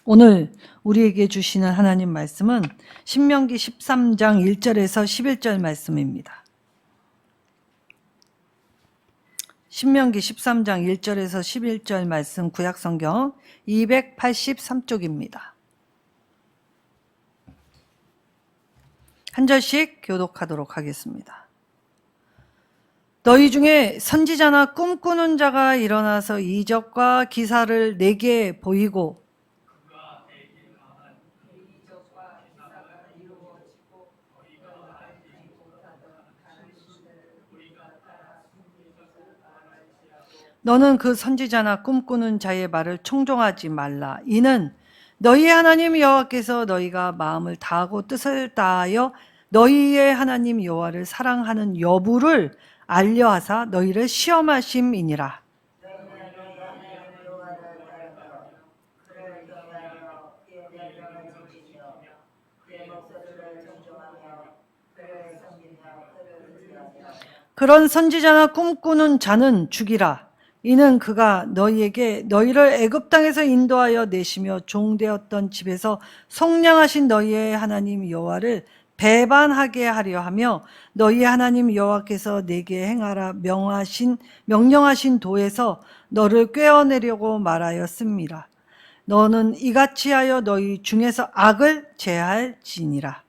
오늘 우리에게 주시는 하나님 말씀은 신명기 13장 1절에서 11절 말씀입니다. 신명기 13장 1절에서 11절 말씀 구약성경 283쪽입니다. 한 절씩 교독하도록 하겠습니다. 너희 중에 선지자나 꿈꾸는 자가 일어나서 이적과 기사를 내게 보이고 너는 그 선지자나 꿈꾸는 자의 말을 청종하지 말라. 이는 너희의 하나님 여호와께서 너희가 마음을 다하고 뜻을 다하여 너희의 하나님 여호와를 사랑하는 여부를 알려하사 너희를 시험하심이니라. 그런 선지자나 꿈꾸는 자는 죽이라. 이는 그가 너희에게 너희를 애굽 땅에서 인도하여 내시며 종되었던 집에서 속량하신 너희의 하나님 여호와를 배반하게 하려 하며 너희의 하나님 여호와께서 내게 행하라 명령하신 도에서 너를 꿰어내려고 말하였음이라. 너는 이같이 하여 너희 중에서 악을 제할지니라.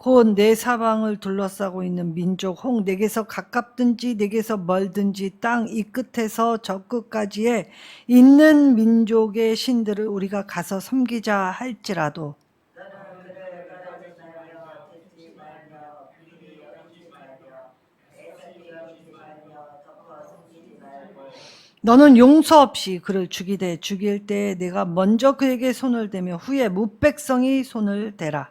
곧 내 사방을 둘러싸고 있는 민족 혹 내게서 가깝든지 내게서 멀든지 땅 이 끝에서 저 끝까지에 있는 민족의 신들을 우리가 가서 섬기자 할지라도 너는 용서 없이 그를 죽이되 죽일 때 내가 먼저 그에게 손을 대며 후에 무백성이 손을 대라.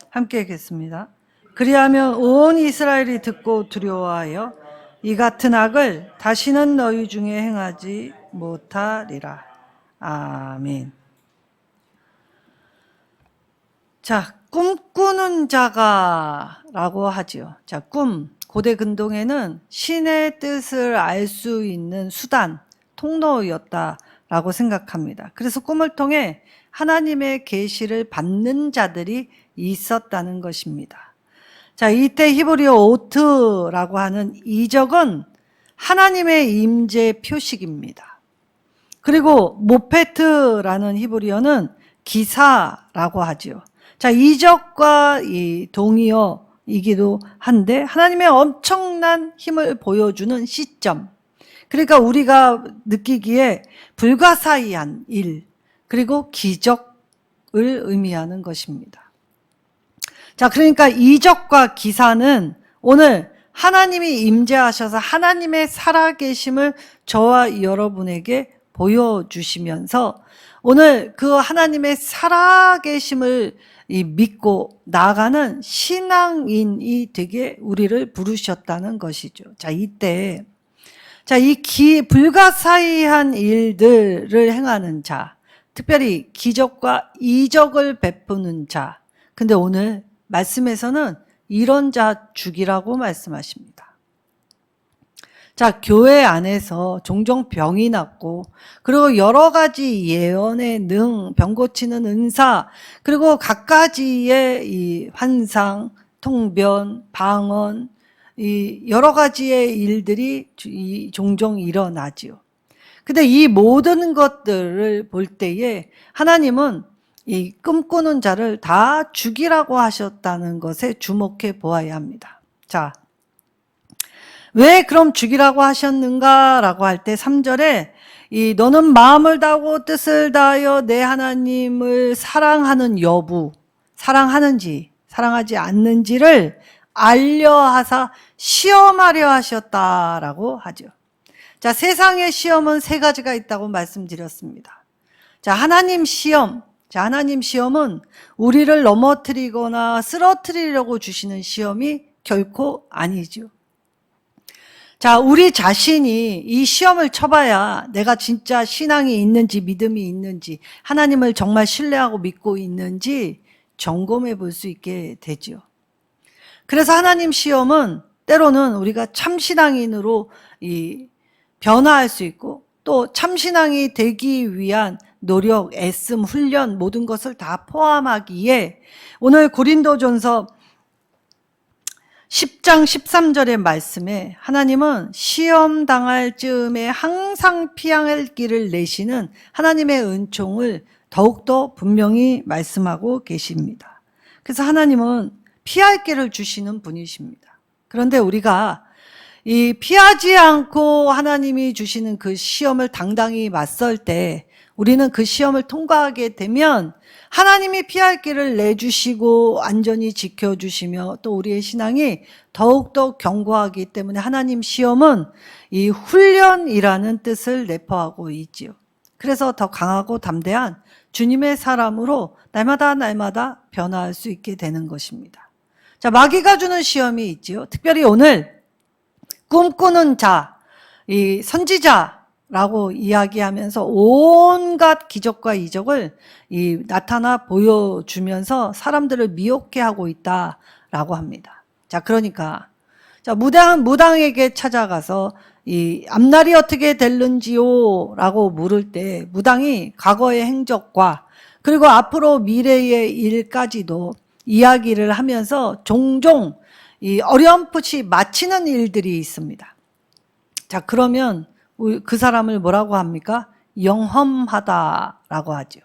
함께 읽겠습니다. 그리하면 온 이스라엘이 듣고 두려워하여 이 같은 악을 다시는 너희 중에 행하지 못하리라. 아멘. 자, 꿈꾸는 자가 라고 하지요. 자, 고대 근동에는 신의 뜻을 알 수 있는 수단, 통로였다라고 생각합니다. 그래서 꿈을 통해 하나님의 계시를 받는 자들이 있었다는 것입니다. 자, 이때 히브리어 오트라고 하는 이적은 하나님의 임재 표식입니다. 그리고 모페트라는 히브리어는 기사라고 하지요. 자, 이적과 이 동의어이기도 한데 하나님의 엄청난 힘을 보여주는 시점. 그러니까 우리가 느끼기에 불가사의한 일, 그리고 기적을 의미하는 것입니다. 자, 그러니까 이적과 기사는 오늘 하나님이 임재하셔서 하나님의 살아계심을 저와 여러분에게 보여주시면서 오늘 그 하나님의 살아계심을 믿고 나가는 신앙인이 되게 우리를 부르셨다는 것이죠. 자, 이때 이 불가사의한 일들을 행하는 자, 특별히 기적과 이적을 베푸는 자. 근데 오늘 말씀에서는 이런 자 죽이라고 말씀하십니다. 자, 교회 안에서 종종 병이 났고, 그리고 여러 가지 예언의 병 고치는 은사, 그리고 각가지의 이 환상, 통변, 방언, 이 여러 가지의 일들이 종종 일어나지요. 근데 이 모든 것들을 볼 때에 하나님은 이 꿈꾸는 자를 다 죽이라고 하셨다는 것에 주목해 보아야 합니다. 자, 왜 그럼 죽이라고 하셨는가라고 할 때 3절에 너는 마음을 다하고 뜻을 다하여 내 하나님을 사랑하는 여부, 사랑하는지 사랑하지 않는지를 알려하사 시험하려 하셨다라고 하죠. 자, 세상의 시험은 세 가지가 있다고 말씀드렸습니다. 자, 하나님 시험, 자, 하나님 시험은 우리를 넘어뜨리거나 쓰러뜨리려고 주시는 시험이 결코 아니죠. 자, 우리 자신이 이 시험을 쳐봐야 내가 진짜 신앙이 있는지 믿음이 있는지 하나님을 정말 신뢰하고 믿고 있는지 점검해 볼 수 있게 되죠. 그래서 하나님 시험은 때로는 우리가 참신앙인으로 변화할 수 있고 또 참신앙이 되기 위한 노력, 애씀, 훈련 모든 것을 다 포함하기에 오늘 고린도전서 10장 13절의 말씀에 하나님은 시험 당할 즈음에 항상 피할 길을 내시는 하나님의 은총을 더욱더 분명히 말씀하고 계십니다. 그래서 하나님은 피할 길을 주시는 분이십니다. 그런데 우리가 이 피하지 않고 하나님이 주시는 그 시험을 당당히 맞설 때 우리는 그 시험을 통과하게 되면 하나님이 피할 길을 내주시고 안전히 지켜주시며 또 우리의 신앙이 더욱더 견고하기 때문에 하나님 시험은 이 훈련이라는 뜻을 내포하고 있지요. 그래서 더 강하고 담대한 주님의 사람으로 날마다 변화할 수 있게 되는 것입니다. 자, 마귀가 주는 시험이 있지요. 특별히 오늘 꿈꾸는 자, 이 선지자라고 이야기하면서 온갖 기적과 이적을 나타나 보여주면서 사람들을 미혹해 하고 있다라고 합니다. 자, 그러니까 자, 무당에게 찾아가서 이 앞날이 어떻게 될는지요라고 물을 때 무당이 과거의 행적과 그리고 앞으로 미래의 일까지도 이야기를 하면서 종종 이 어렴풋이 마치는 일들이 있습니다. 자, 그러면 그 사람을 뭐라고 합니까? 영험하다라고 하죠.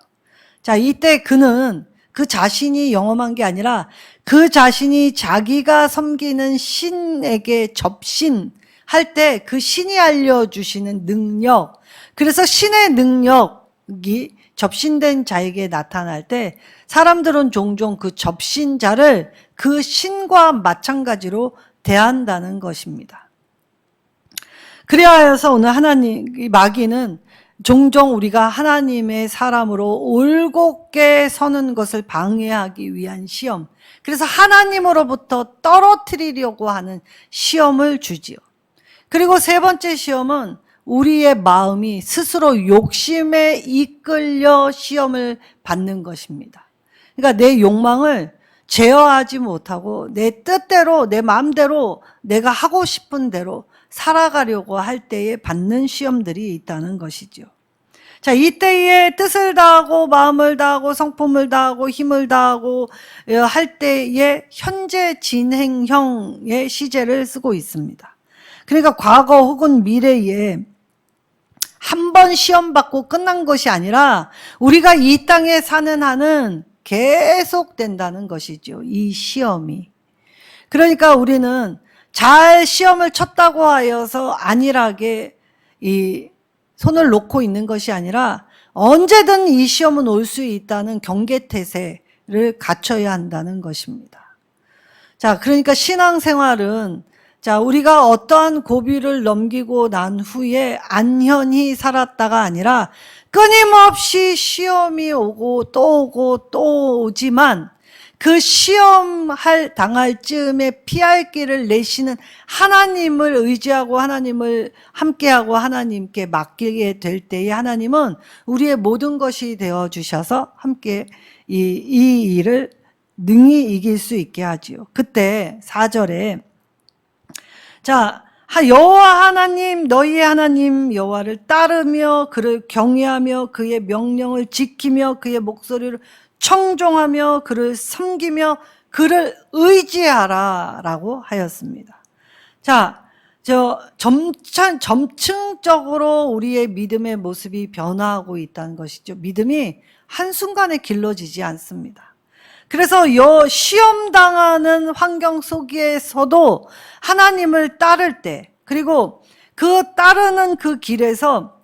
자, 이때 그는 그 자신이 영험한 게 아니라 그 자신이 자기가 섬기는 신에게 접신할 때 그 신이 알려주시는 능력, 그래서 신의 능력이 접신된 자에게 나타날 때 사람들은 종종 그 접신자를 그 신과 마찬가지로 대한다는 것입니다. 그래야 해서 오늘 하나님, 마귀는 종종 우리가 하나님의 사람으로 올곧게 서는 것을 방해하기 위한 시험, 그래서 하나님으로부터 떨어뜨리려고 하는 시험을 주지요. 그리고 세 번째 시험은 우리의 마음이 스스로 욕심에 이끌려 시험을 받는 것입니다. 그러니까 내 욕망을 제어하지 못하고 내 뜻대로 내 마음대로 내가 하고 싶은 대로 살아가려고 할 때에 받는 시험들이 있다는 것이죠. 자, 이때에 뜻을 다하고 마음을 다하고 성품을 다하고 힘을 다하고 할 때에 현재 진행형의 시제를 쓰고 있습니다. 그러니까 과거 혹은 미래에 한 번 시험 받고 끝난 것이 아니라 우리가 이 땅에 사는 한은 계속 된다는 것이죠. 이 시험이. 그러니까 우리는 잘 시험을 쳤다고 하여서 안일하게 이 손을 놓고 있는 것이 아니라 언제든 이 시험은 올 수 있다는 경계태세를 갖춰야 한다는 것입니다. 자, 그러니까 신앙생활은 자, 우리가 어떠한 고비를 넘기고 난 후에 안현히 살았다가 아니라 끊임없이 시험이 오고 또 오지만 그 당할 즈음에 피할 길을 내시는 하나님을 의지하고 하나님을 함께하고 하나님께 맡기게 될 때에 하나님은 우리의 모든 것이 되어 주셔서 함께 이 일을 능히 이길 수 있게 하지요. 그때 4절에 자, 여호와 하나님 너희의 하나님 여호와를 따르며 그를 경외하며 그의 명령을 지키며 그의 목소리를 청종하며 그를 섬기며 그를 의지하라 라고 하였습니다. 자, 점층적으로 우리의 믿음의 모습이 변화하고 있다는 것이죠. 믿음이 한순간에 길러지지 않습니다. 그래서 시험당하는 환경 속에서도 하나님을 따를 때, 그리고 그 따르는 그 길에서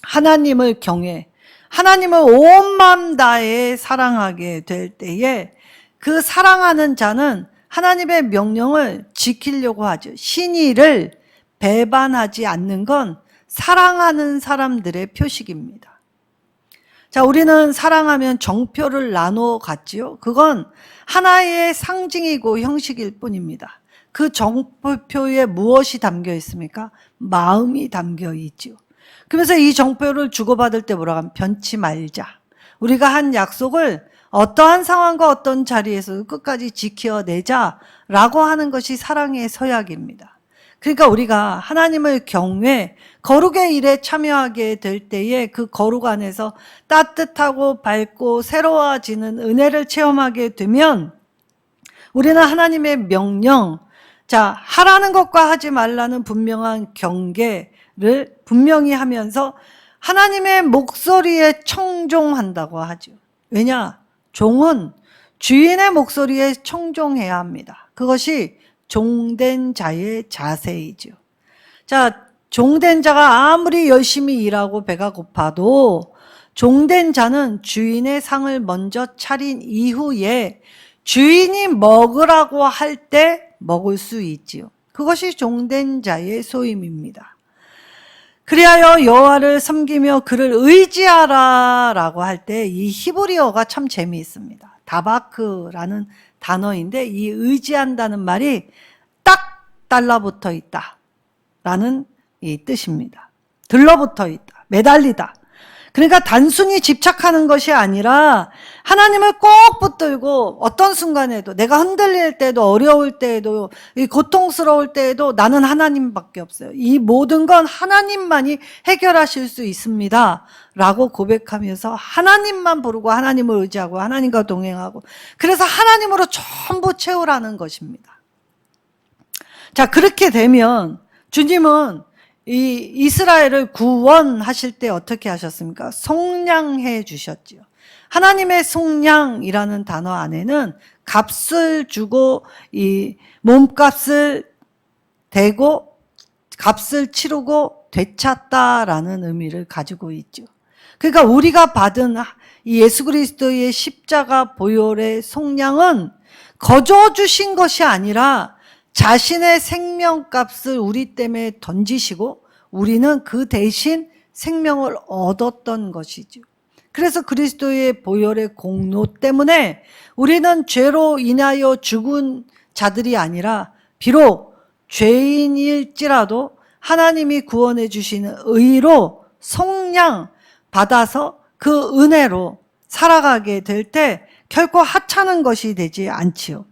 하나님을 경외, 하나님을 온 마음 다해 사랑하게 될 때에 그 사랑하는 자는 하나님의 명령을 지키려고 하죠. 신의를 배반하지 않는 건 사랑하는 사람들의 표식입니다. 자, 우리는 사랑하면 정표를 나눠 갔지요. 그건 하나의 상징이고 형식일 뿐입니다. 그 정표에 무엇이 담겨 있습니까? 마음이 담겨 있지요. 그래서 이 정표를 주고받을 때 뭐라고 하면 변치 말자. 우리가 한 약속을 어떠한 상황과 어떤 자리에서 끝까지 지켜내자라고 하는 것이 사랑의 서약입니다. 그러니까 우리가 하나님을 경외, 거룩의 일에 참여하게 될 때에 그 거룩 안에서 따뜻하고 밝고 새로워지는 은혜를 체험하게 되면 우리는 하나님의 명령, 자, 하라는 것과 하지 말라는 분명한 경계를 분명히 하면서 하나님의 목소리에 청종한다고 하죠. 왜냐? 종은 주인의 목소리에 청종해야 합니다. 그것이 종된 자의 자세이죠. 자, 종된 자가 아무리 열심히 일하고 배가 고파도 종된 자는 주인의 상을 먼저 차린 이후에 주인이 먹으라고 할 때 먹을 수 있지요. 그것이 종된 자의 소임입니다. 그리하여 여호와를 섬기며 그를 의지하라 라고 할 때 이 히브리어가 참 재미있습니다. 다바크라는 단어인데 이 의지한다는 말이 딱 달라붙어 있다 라는 이 뜻입니다. 들러붙어 있다, 매달리다. 그러니까 단순히 집착하는 것이 아니라 하나님을 꼭 붙들고 어떤 순간에도 내가 흔들릴 때도 어려울 때에도 고통스러울 때에도 나는 하나님밖에 없어요. 이 모든 건 하나님만이 해결하실 수 있습니다 라고 고백하면서 하나님만 부르고 하나님을 의지하고 하나님과 동행하고 그래서 하나님으로 전부 채우라는 것입니다. 자, 그렇게 되면 주님은 이 이스라엘을 구원하실 때 어떻게 하셨습니까? 속량해 주셨지요. 하나님의 속량이라는 단어 안에는 값을 주고 이 몸값을 대고 값을 치르고 되찾다라는 의미를 가지고 있죠. 그러니까 우리가 받은 이 예수 그리스도의 십자가 보혈의 속량은 거저 주신 것이 아니라 자신의 생명값을 우리 때문에 던지시고 우리는 그 대신 생명을 얻었던 것이죠. 그래서 그리스도의 보혈의 공로 때문에 우리는 죄로 인하여 죽은 자들이 아니라 비록 죄인일지라도 하나님이 구원해 주시는 의로 속량 받아서 그 은혜로 살아가게 될 때 결코 하찮은 것이 되지 않지요.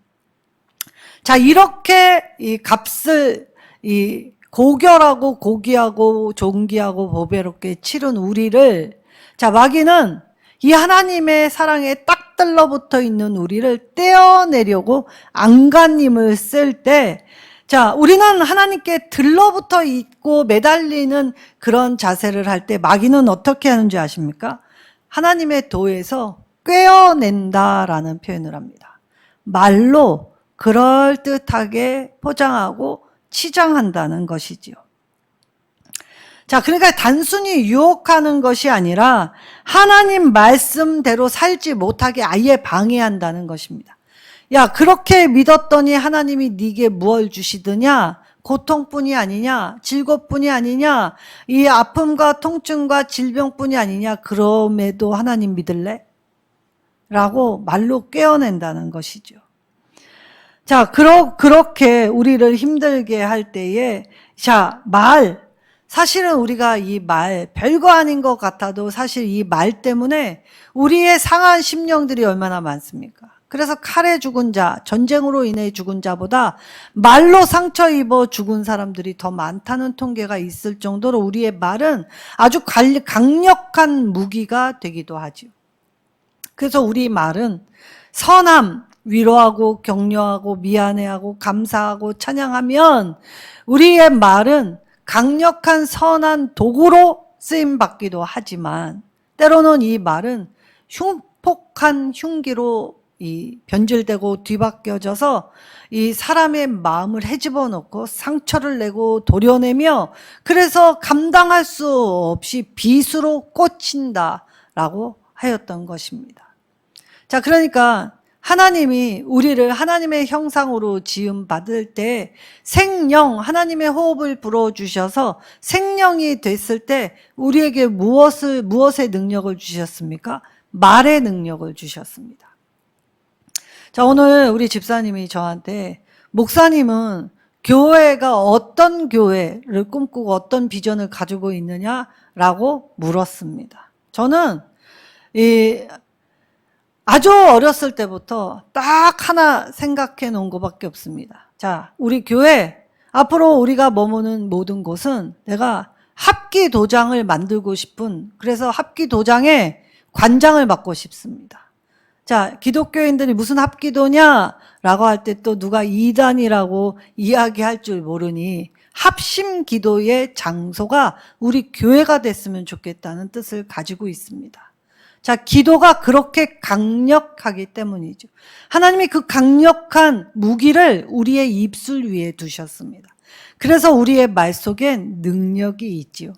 자, 이렇게 이 값을 이 고결하고 고귀하고 존귀하고 보배롭게 치른 우리를 자, 마귀는 이 하나님의 사랑에 딱 들러붙어 있는 우리를 떼어내려고 안간힘을 쓸 때 자, 우리는 하나님께 들러붙어 있고 매달리는 그런 자세를 할 때 마귀는 어떻게 하는 줄 아십니까? 하나님의 도에서 꿰어낸다라는 표현을 합니다. 말로 그럴듯하게 포장하고 치장한다는 것이지요. 자, 그러니까 단순히 유혹하는 것이 아니라 하나님 말씀대로 살지 못하게 아예 방해한다는 것입니다. 야, 그렇게 믿었더니 하나님이 네게 무엇을 주시더냐? 고통뿐이 아니냐? 즐겁뿐이 아니냐? 이 아픔과 통증과 질병뿐이 아니냐? 그럼에도 하나님 믿을래? 라고 말로 꿰어낸다는 것이죠. 자, 그렇게 우리를 힘들게 할 때에, 자, 사실은 우리가 이 별거 아닌 것 같아도 사실 이 말 때문에 우리의 상한 심령들이 얼마나 많습니까? 그래서 칼에 죽은 자, 전쟁으로 인해 죽은 자보다 말로 상처 입어 죽은 사람들이 더 많다는 통계가 있을 정도로 우리의 말은 아주 강력한 무기가 되기도 하죠. 그래서 우리 말은 선함, 위로하고 격려하고 미안해하고 감사하고 찬양하면 우리의 말은 강력한 선한 도구로 쓰임받기도 하지만 때로는 이 말은 흉폭한 흉기로 변질되고 뒤바뀌어져서 이 사람의 마음을 헤집어 놓고 상처를 내고 도려내며 그래서 감당할 수 없이 비수로 꽂힌다라고 하였던 것입니다. 자, 그러니까 하나님이 우리를 하나님의 형상으로 지음 받을 때 생령, 하나님의 호흡을 불어주셔서 생령이 됐을 때 우리에게 무엇의 능력을 주셨습니까? 말의 능력을 주셨습니다. 자, 오늘 우리 집사님이 저한테 목사님은 교회가 어떤 교회를 꿈꾸고 어떤 비전을 가지고 있느냐라고 물었습니다. 저는 아주 어렸을 때부터 딱 하나 생각해 놓은 것밖에 없습니다. 자, 우리 교회, 앞으로 우리가 머무는 모든 곳은 내가 합기도장을 만들고 싶은, 그래서 합기도장에 관장을 맡고 싶습니다. 자, 기독교인들이 무슨 합기도냐라고 할 때 또 누가 이단이라고 이야기할 줄 모르니 합심 기도의 장소가 우리 교회가 됐으면 좋겠다는 뜻을 가지고 있습니다. 자, 기도가 그렇게 강력하기 때문이죠. 하나님이 그 강력한 무기를 우리의 입술 위에 두셨습니다. 그래서 우리의 말 속엔 능력이 있지요.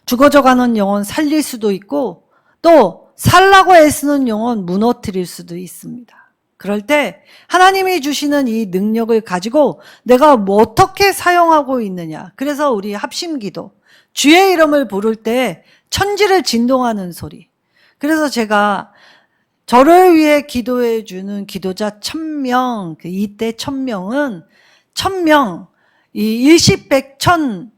죽어져가는 영혼 살릴 수도 있고 또 살라고 애쓰는 영혼 무너뜨릴 수도 있습니다. 그럴 때 하나님이 주시는 이 능력을 가지고 내가 뭐 어떻게 사용하고 있느냐. 그래서 우리 합심기도, 주의 이름을 부를 때 천지를 진동하는 소리. 그래서 제가 저를 위해 기도해 주는 기도자 1000명, 이때 1000명은 1000명, 이 일십 백천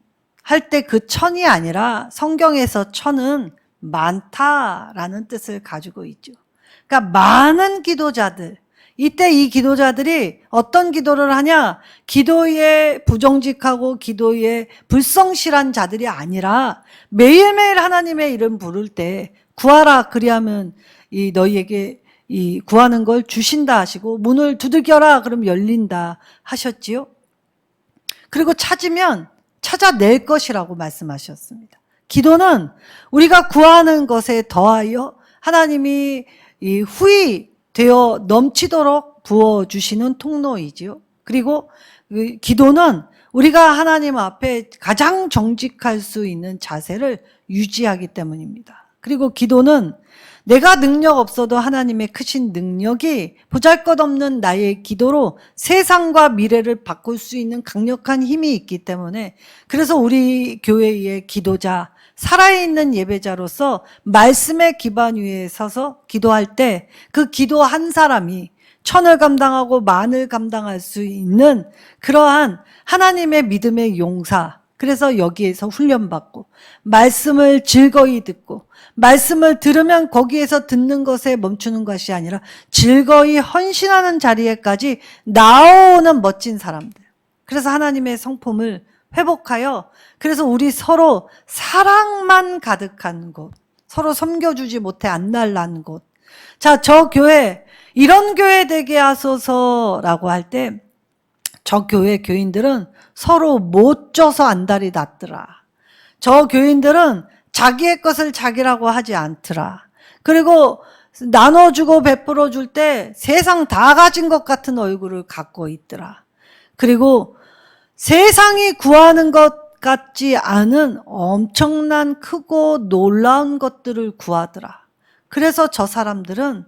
할 때 그 천이 아니라 성경에서 천은 많다라는 뜻을 가지고 있죠. 그러니까 많은 기도자들, 이때 이 기도자들이 어떤 기도를 하냐? 기도에 부정직하고 기도에 불성실한 자들이 아니라 매일매일 하나님의 이름 부를 때 구하라, 그리하면 이 너희에게 이 구하는 걸 주신다 하시고 문을 두들겨라 그럼 열린다 하셨지요. 그리고 찾으면 찾아낼 것이라고 말씀하셨습니다. 기도는 우리가 구하는 것에 더하여 하나님이 이 후히 되어 넘치도록 부어주시는 통로이지요. 그리고 기도는 우리가 하나님 앞에 가장 정직할 수 있는 자세를 유지하기 때문입니다. 그리고 기도는 내가 능력 없어도 하나님의 크신 능력이 보잘것없는 나의 기도로 세상과 미래를 바꿀 수 있는 강력한 힘이 있기 때문에, 그래서 우리 교회의 기도자, 살아있는 예배자로서 말씀의 기반 위에 서서 기도할 때 그 기도 한 사람이 천을 감당하고 만을 감당할 수 있는 그러한 하나님의 믿음의 용사, 그래서 여기에서 훈련받고 말씀을 즐거이 듣고 말씀을 들으면 거기에서 듣는 것에 멈추는 것이 아니라 즐거이 헌신하는 자리에까지 나오는 멋진 사람들. 그래서 하나님의 성품을 회복하여, 그래서 우리 서로 사랑만 가득한 곳, 서로 섬겨주지 못해 안날난 곳. 자, 저 교회, 이런 교회 되게 하소서라고 할 때 저 교회 교인들은 서로 못 져서 안달이 났더라. 저 교인들은 자기의 것을 자기라고 하지 않더라. 그리고 나눠주고 베풀어 줄 때 세상 다 가진 것 같은 얼굴을 갖고 있더라. 그리고 세상이 구하는 것 같지 않은 엄청난 크고 놀라운 것들을 구하더라. 그래서 저 사람들은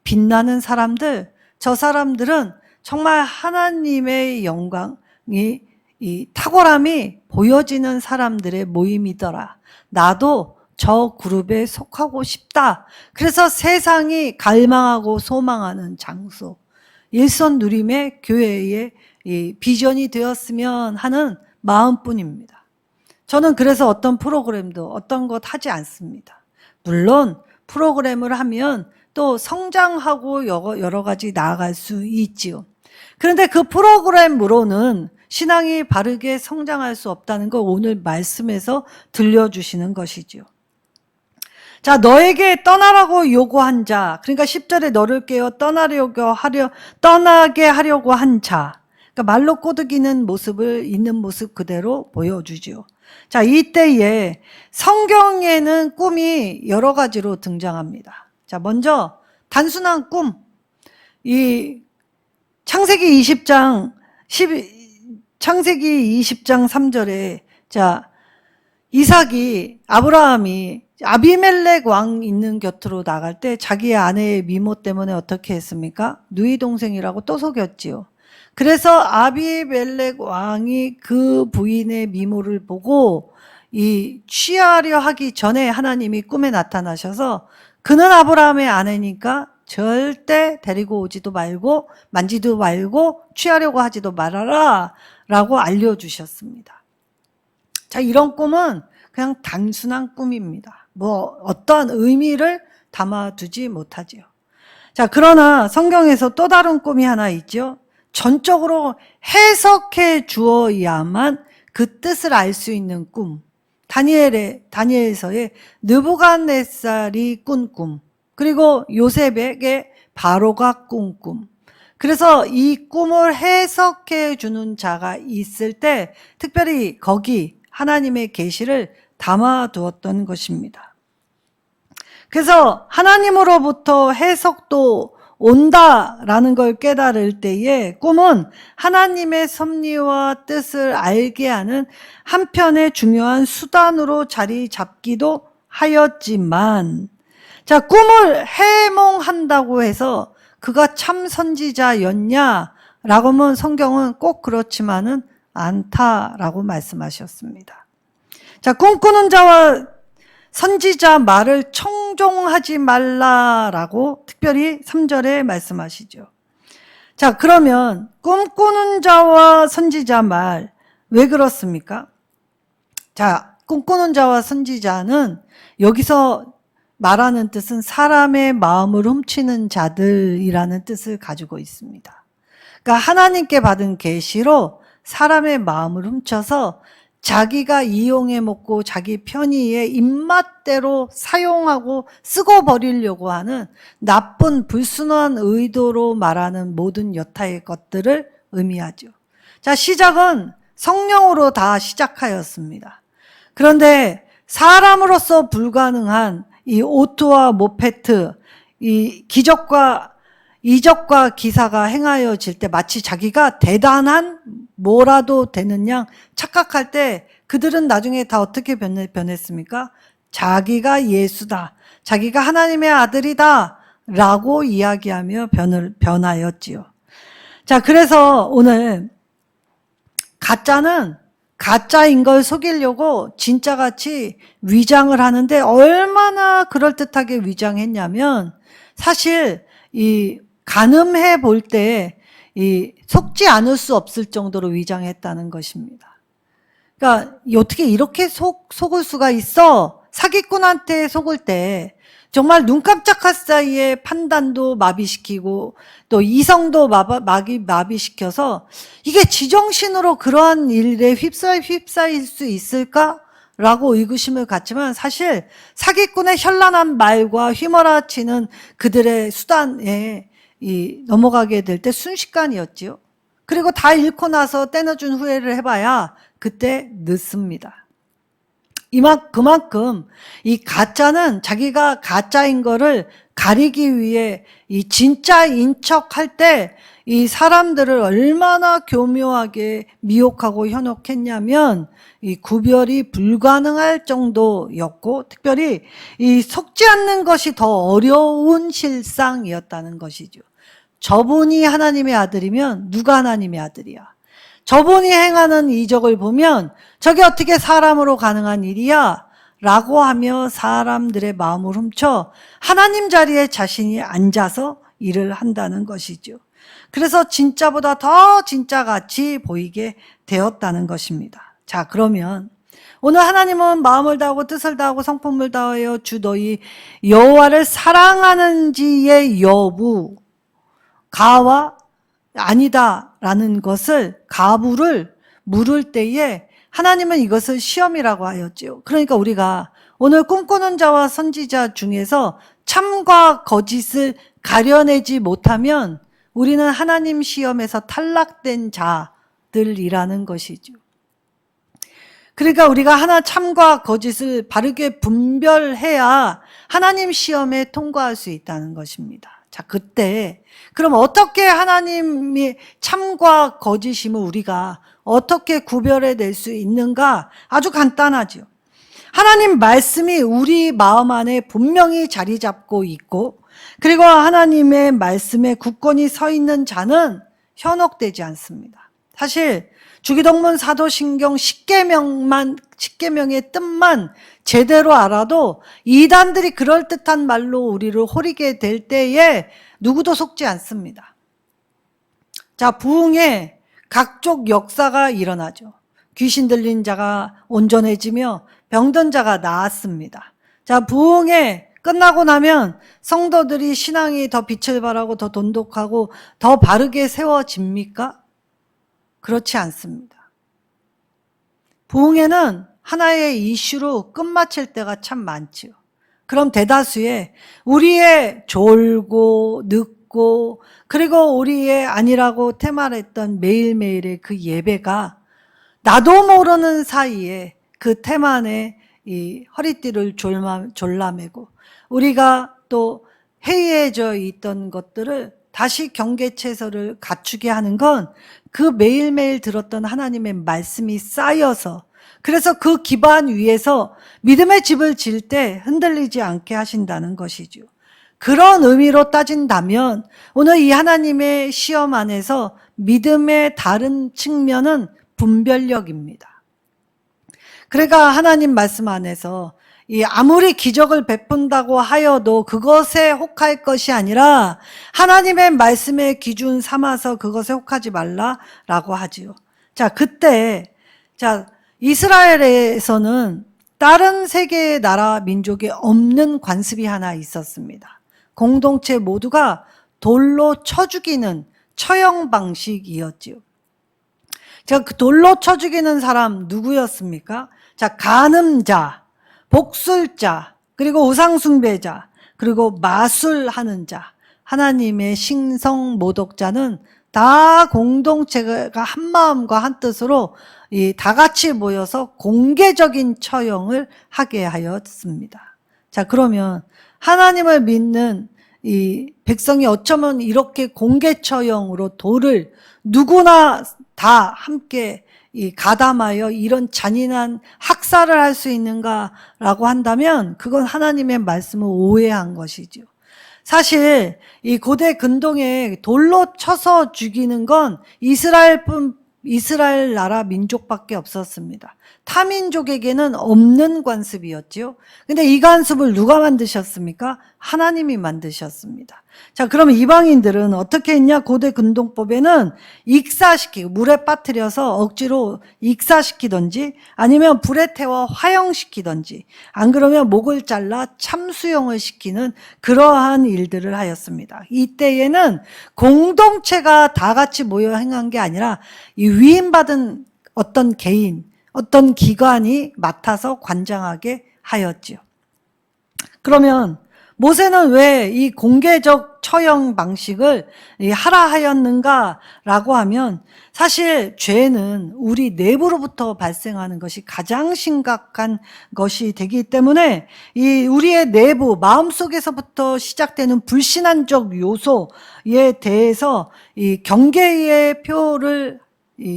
빛나는 사람들, 저 사람들은 정말 하나님의 영광이, 이 탁월함이 보여지는 사람들의 모임이더라. 나도 저 그룹에 속하고 싶다. 그래서 세상이 갈망하고 소망하는 장소, 일선 누림의 교회의 이 비전이 되었으면 하는 마음뿐입니다. 저는 그래서 어떤 프로그램도 어떤 것 하지 않습니다. 물론 프로그램을 하면 또 성장하고 여러 가지 나아갈 수 있지요. 그런데 그 프로그램으로는 신앙이 바르게 성장할 수 없다는 걸 오늘 말씀에서 들려주시는 것이지요. 자, 너에게 떠나라고 요구한 자, 그러니까 10절에 너를 깨어 떠나게 하려고 한 자, 그러니까 말로 꼬드기는 모습을 있는 모습 그대로 보여주죠. 자, 이때에 성경에는 꿈이 여러 가지로 등장합니다. 자, 먼저 단순한 꿈, 이 창세기 20장 3절에 자, 아브라함이 아비멜렉 왕 있는 곁으로 나갈 때 자기의 아내의 미모 때문에 어떻게 했습니까? 누이 동생이라고 또 속였지요. 그래서 아비멜렉 왕이 그 부인의 미모를 보고 이 취하려 하기 전에 하나님이 꿈에 나타나셔서 그는 아브라함의 아내니까 절대 데리고 오지도 말고 만지도 말고 취하려고 하지도 말아라 라고 알려주셨습니다. 자, 이런 꿈은 그냥 단순한 꿈입니다. 뭐 어떠한 의미를 담아두지 못하지요. 자, 그러나 성경에서 또 다른 꿈이 하나 있죠. 전적으로 해석해 주어야만 그 뜻을 알 수 있는 꿈. 다니엘서의 느부갓네살이 꾼 꿈. 그리고 요셉에게 바로가 꾼 꿈. 그래서 이 꿈을 해석해 주는 자가 있을 때 특별히 거기 하나님의 계시를 담아두었던 것입니다. 그래서 하나님으로부터 해석도 온다라는 걸 깨달을 때에 꿈은 하나님의 섭리와 뜻을 알게 하는 한편의 중요한 수단으로 자리 잡기도 하였지만, 자, 꿈을 해몽한다고 해서 그가 참 선지자였냐라고 하면 성경은 꼭 그렇지만은 않다라고 말씀하셨습니다. 자, 꿈꾸는 자와 선지자 말을 청종하지 말라라고 특별히 3절에 말씀하시죠. 자, 그러면 꿈꾸는 자와 선지자 말 왜 그렇습니까? 자, 꿈꾸는 자와 선지자는 여기서 말하는 뜻은 사람의 마음을 훔치는 자들이라는 뜻을 가지고 있습니다. 그러니까 하나님께 받은 계시로 사람의 마음을 훔쳐서 자기가 이용해 먹고 자기 편의의 입맛대로 사용하고 쓰고 버리려고 하는 나쁜 불순한 의도로 말하는 모든 여타의 것들을 의미하죠. 자, 시작은 성령으로 다 시작하였습니다. 그런데 사람으로서 불가능한 이 오트와 모페트, 이 기적과 이적과 기사가 행하여질 때 마치 자기가 대단한 뭐라도 되는 양 착각할 때 그들은 나중에 다 어떻게 변했습니까? 자기가 예수다, 자기가 하나님의 아들이다 라고 이야기하며 변하였지요. 자, 그래서 오늘 가짜는 가짜인 걸 속이려고 진짜같이 위장을 하는데 얼마나 그럴듯하게 위장했냐면 사실 이 가늠해 볼 때 이 속지 않을 수 없을 정도로 위장했다는 것입니다. 그러니까 어떻게 이렇게 속을 수가 있어? 사기꾼한테 속을 때 정말 눈 깜짝할 사이에 판단도 마비시키고 또 이성도 마비시켜서 이게 지정신으로 그러한 일에 휩싸일 수 있을까? 라고 의구심을 갖지만 사실 사기꾼의 현란한 말과 휘몰아치는 그들의 수단에 넘어가게 될 때 순식간이었지요. 그리고 다 잃고 나서 떼어준 후회를 해봐야 그때 늦습니다. 그만큼 이 가짜는 자기가 가짜인 거를 가리기 위해 이 진짜인 척할 때 이 사람들을 얼마나 교묘하게 미혹하고 현혹했냐면 이 구별이 불가능할 정도였고 특별히 이 속지 않는 것이 더 어려운 실상이었다는 것이죠. 저분이 하나님의 아들이면 누가 하나님의 아들이야? 저분이 행하는 이적을 보면 저게 어떻게 사람으로 가능한 일이야? 라고 하며 사람들의 마음을 훔쳐 하나님 자리에 자신이 앉아서 일을 한다는 것이죠. 그래서 진짜보다 더 진짜같이 보이게 되었다는 것입니다. 자, 그러면 오늘 하나님은 마음을 다하고 뜻을 다하고 성품을 다하여 주 너희 여호와를 사랑하는지의 여부, 가와 아니다라는 것을 가부를 물을 때에 하나님은 이것을 시험이라고 하였지요. 그러니까 우리가 오늘 꿈꾸는 자와 선지자 중에서 참과 거짓을 가려내지 못하면 우리는 하나님 시험에서 탈락된 자들이라는 것이죠. 그러니까 우리가 하나 참과 거짓을 바르게 분별해야 하나님 시험에 통과할 수 있다는 것입니다. 자, 그때 그럼 어떻게 하나님의 참과 거짓임을 우리가 어떻게 구별해낼 수 있는가? 아주 간단하죠. 하나님 말씀이 우리 마음 안에 분명히 자리 잡고 있고, 그리고 하나님의 말씀에 굳건히 서 있는 자는 현혹되지 않습니다. 사실 주기도문 사도신경 10계명의 뜻만 제대로 알아도 이단들이 그럴듯한 말로 우리를 호리게 될 때에 누구도 속지 않습니다. 자, 부흥에 각종 역사가 일어나죠. 귀신 들린 자가 온전해지며 병든 자가 나았습니다. 자, 부흥에 끝나고 나면 성도들이 신앙이 더 빛을 발하고 더 돈독하고 더 바르게 세워집니까? 그렇지 않습니다. 부흥에는 하나의 이슈로 끝마칠 때가 참 많지요. 그럼 대다수의 우리의 졸고 늦고 그리고 우리의 아니라고 테마했던 매일매일의 그 예배가 나도 모르는 사이에 그 테만의 이 허리띠를 졸라매고 우리가 또 해이해져 있던 것들을 다시 경계체서를 갖추게 하는 건 그 매일매일 들었던 하나님의 말씀이 쌓여서, 그래서 그 기반 위에서 믿음의 집을 지을 때 흔들리지 않게 하신다는 것이죠. 그런 의미로 따진다면 오늘 이 하나님의 시험 안에서 믿음의 다른 측면은 분별력입니다. 그러니까 하나님 말씀 안에서 아무리 기적을 베푼다고 하여도 그것에 혹할 것이 아니라 하나님의 말씀의 기준 삼아서 그것에 혹하지 말라라고 하지요. 자, 그때 이스라엘에서는 다른 세계의 나라 민족에 없는 관습이 하나 있었습니다. 공동체 모두가 돌로 쳐 죽이는 처형 방식이었지요. 자, 그 돌로 쳐 죽이는 사람 누구였습니까? 자, 간음자, 복술자, 그리고 우상숭배자, 그리고 마술하는 자, 하나님의 신성 모독자는 다 공동체가 한 마음과 한 뜻으로 다 같이 모여서 공개적인 처형을 하게 하였습니다. 자, 그러면 하나님을 믿는 이 백성이 어쩌면 이렇게 공개 처형으로 돌을 누구나 다 함께 가담하여 이런 잔인한 학살을 할 수 있는가라고 한다면 그건 하나님의 말씀을 오해한 것이죠. 사실 이 고대 근동에 돌로 쳐서 죽이는 건 이스라엘 나라 민족밖에 없었습니다. 타민족에게는 없는 관습이었죠. 근데 이 관습을 누가 만드셨습니까? 하나님이 만드셨습니다. 자, 그러면 이방인들은 어떻게 했냐? 고대 근동법에는 익사시키고 물에 빠뜨려서 억지로 익사시키든지 아니면 불에 태워 화형시키든지 안 그러면 목을 잘라 참수형을 시키는 그러한 일들을 하였습니다. 이때에는 공동체가 다 같이 모여 행한 게 아니라 이 위임받은 어떤 개인, 어떤 기관이 맡아서 관장하게 하였지요. 그러면 모세는 왜 이 공개적 처형 방식을 하라 하였는가라고 하면 사실 죄는 우리 내부로부터 발생하는 것이 가장 심각한 것이 되기 때문에 이 우리의 내부 마음속에서부터 시작되는 불신앙적 요소에 대해서 이 경계의 표를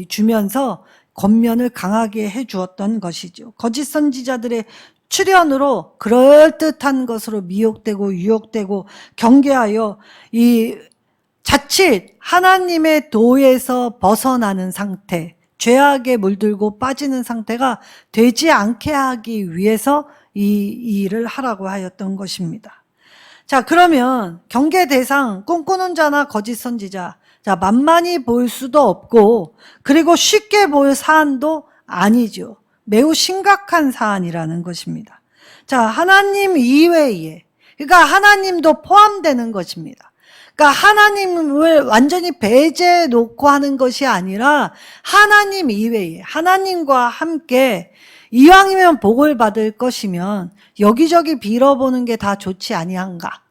주면서 권면을 강하게 해 주었던 것이죠. 거짓 선지자들의 출현으로 그럴듯한 것으로 미혹되고 유혹되고 경계하여 이 자칫 하나님의 도에서 벗어나는 상태, 죄악에 물들고 빠지는 상태가 되지 않게 하기 위해서 이 일을 하라고 하였던 것입니다. 자, 그러면 경계 대상 꿈꾸는 자나 거짓 선지자, 자, 만만히 볼 수도 없고 그리고 쉽게 볼 사안도 아니죠. 매우 심각한 사안이라는 것입니다. 자, 하나님 이외에, 그러니까 하나님도 포함되는 것입니다. 그러니까 하나님을 완전히 배제해 놓고 하는 것이 아니라 하나님 이외에, 하나님과 함께 이왕이면 복을 받을 것이면 여기저기 빌어보는 게 다 좋지 아니한가.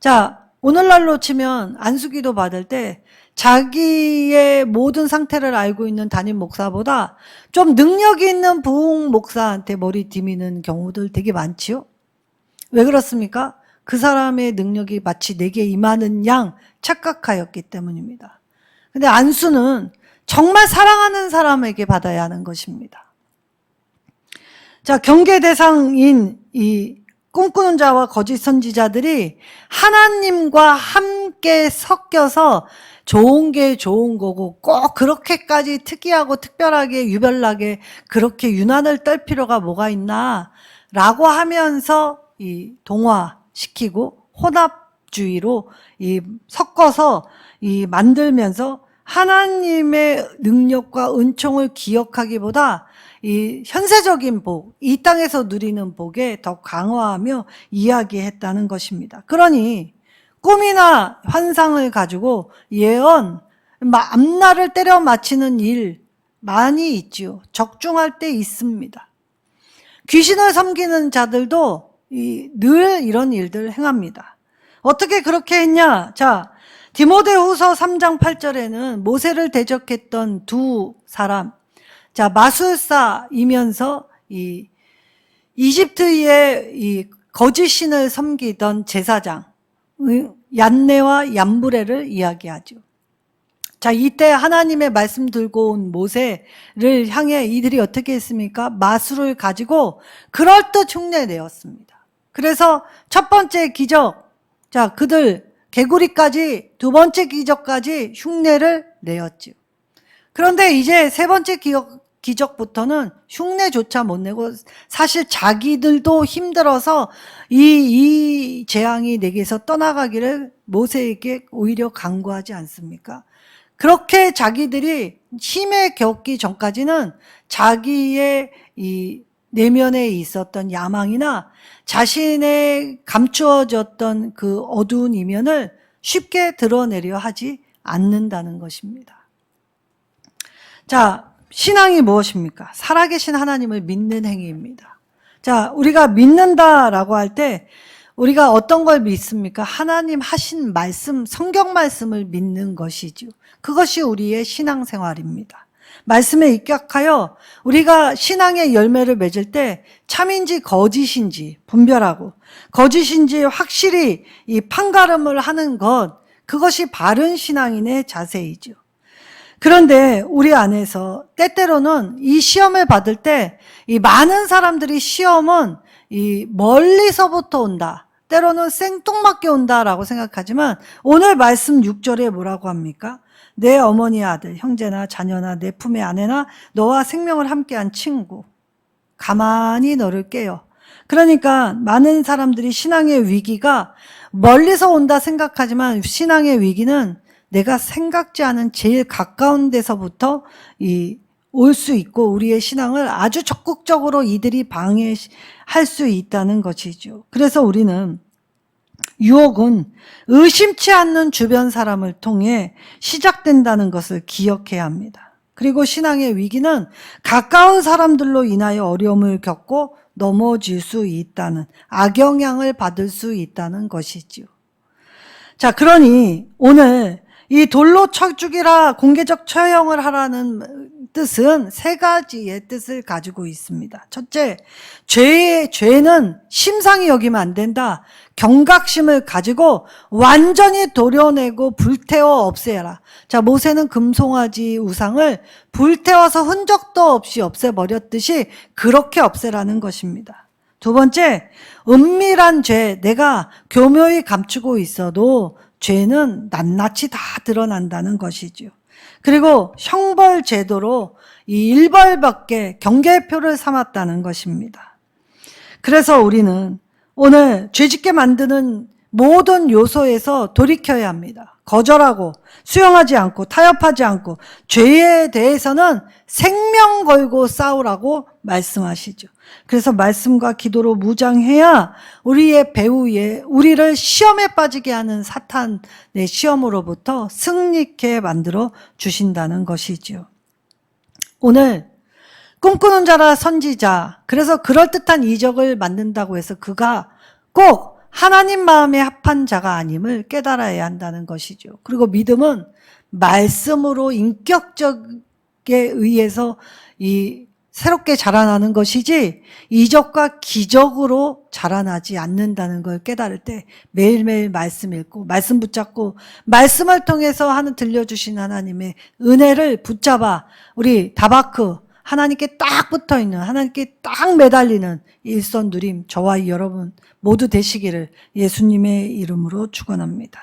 자, 오늘날로 치면 안수기도 받을 때 자기의 모든 상태를 알고 있는 담임 목사보다 좀 능력이 있는 부흥 목사한테 머리 디미는 경우들 되게 많지요? 왜 그렇습니까? 그 사람의 능력이 마치 내게 임하는 양 착각하였기 때문입니다. 근데 안수는 정말 사랑하는 사람에게 받아야 하는 것입니다. 자, 경계 대상인 이 꿈꾸는 자와 거짓 선지자들이 하나님과 함께 섞여서 좋은 게 좋은 거고 꼭 그렇게까지 특이하고 특별하게 유별나게 그렇게 유난을 떨 필요가 뭐가 있나 라고 하면서 이 동화시키고 혼합주의로 이 섞어서 이 만들면서 하나님의 능력과 은총을 기억하기보다 이 현세적인 복, 이 땅에서 누리는 복에 더 강화하며 이야기했다는 것입니다. 그러니 꿈이나 환상을 가지고 예언, 앞날을 때려 맞히는 일 많이 있지요. 적중할 때 있습니다. 귀신을 섬기는 자들도 늘 이런 일들을 행합니다. 어떻게 그렇게 했냐? 자, 디모데후서 3장 8절에는 모세를 대적했던 두 사람, 자, 마술사이면서 이 이집트의 이 거짓 신을 섬기던 제사장 얀네와 얀브레를 이야기하죠. 자, 이때 하나님의 말씀 들고 온 모세를 향해 이들이 어떻게 했습니까? 마술을 가지고 그럴듯 흉내내었습니다. 그래서 첫 번째 기적, 자, 그들 개구리까지 두 번째 기적까지 흉내를 내었죠. 그런데 이제 세 번째 기적부터는 흉내조차 못 내고 사실 자기들도 힘들어서 이 재앙이 내게서 떠나가기를 모세에게 오히려 간구하지 않습니까? 그렇게 자기들이 힘에 겪기 전까지는 자기의 이 내면에 있었던 야망이나 자신의 감추어졌던 그 어두운 이면을 쉽게 드러내려 하지 않는다는 것입니다. 자, 신앙이 무엇입니까? 살아계신 하나님을 믿는 행위입니다. 자, 우리가 믿는다라고 할 때 우리가 어떤 걸 믿습니까? 하나님 하신 말씀, 성경 말씀을 믿는 것이죠. 그것이 우리의 신앙생활입니다. 말씀에 입각하여 우리가 신앙의 열매를 맺을 때 참인지 거짓인지 분별하고 거짓인지 확실히 이 판가름을 하는 것, 그것이 바른 신앙인의 자세이죠. 그런데 우리 안에서 때때로는 이 시험을 받을 때 이 많은 사람들이 시험은 이 멀리서부터 온다, 때로는 생뚱맞게 온다라고 생각하지만 오늘 말씀 6절에 뭐라고 합니까? 내 어머니 아들, 형제나 자녀나 내 품의 아내나 너와 생명을 함께한 친구, 가만히 너를 깨요. 그러니까 많은 사람들이 신앙의 위기가 멀리서 온다 생각하지만 신앙의 위기는 내가 생각지 않은 제일 가까운 데서부터 올 수 있고 우리의 신앙을 아주 적극적으로 이들이 방해할 수 있다는 것이죠. 그래서 우리는 유혹은 의심치 않는 주변 사람을 통해 시작된다는 것을 기억해야 합니다. 그리고 신앙의 위기는 가까운 사람들로 인하여 어려움을 겪고 넘어질 수 있다는, 악영향을 받을 수 있다는 것이지요. 자, 그러니 오늘 이 돌로 쳐 죽이라 공개적 처형을 하라는 뜻은 세 가지의 뜻을 가지고 있습니다. 첫째, 죄는 심상히 여기면 안 된다. 경각심을 가지고 완전히 도려내고 불태워 없애라. 자, 모세는 금송아지 우상을 불태워서 흔적도 없이 없애버렸듯이 그렇게 없애라는 것입니다. 두 번째, 은밀한 죄, 내가 교묘히 감추고 있어도 죄는 낱낱이 다 드러난다는 것이죠. 그리고 형벌 제도로 이 일벌밖에 경계표를 삼았다는 것입니다. 그래서 우리는 오늘 죄짓게 만드는 모든 요소에서 돌이켜야 합니다. 거절하고 수용하지 않고 타협하지 않고 죄에 대해서는 생명 걸고 싸우라고 말씀하시죠. 그래서 말씀과 기도로 무장해야 우리의 배후에 우리를 시험에 빠지게 하는 사탄의 시험으로부터 승리케 만들어 주신다는 것이죠. 오늘 꿈꾸는 자라 선지자, 그래서 그럴듯한 이적을 만든다고 해서 그가 꼭 하나님 마음에 합한 자가 아님을 깨달아야 한다는 것이죠. 그리고 믿음은 말씀으로 인격적에 의해서 새롭게 자라나는 것이지 이적과 기적으로 자라나지 않는다는 걸 깨달을 때 매일매일 말씀 읽고 말씀 붙잡고 말씀을 통해서 들려주신 하나님의 은혜를 붙잡아 우리 다바크 하나님께 딱 붙어 있는, 하나님께 딱 매달리는 일선 누림 저와 여러분 모두 되시기를 예수님의 이름으로 축원합니다.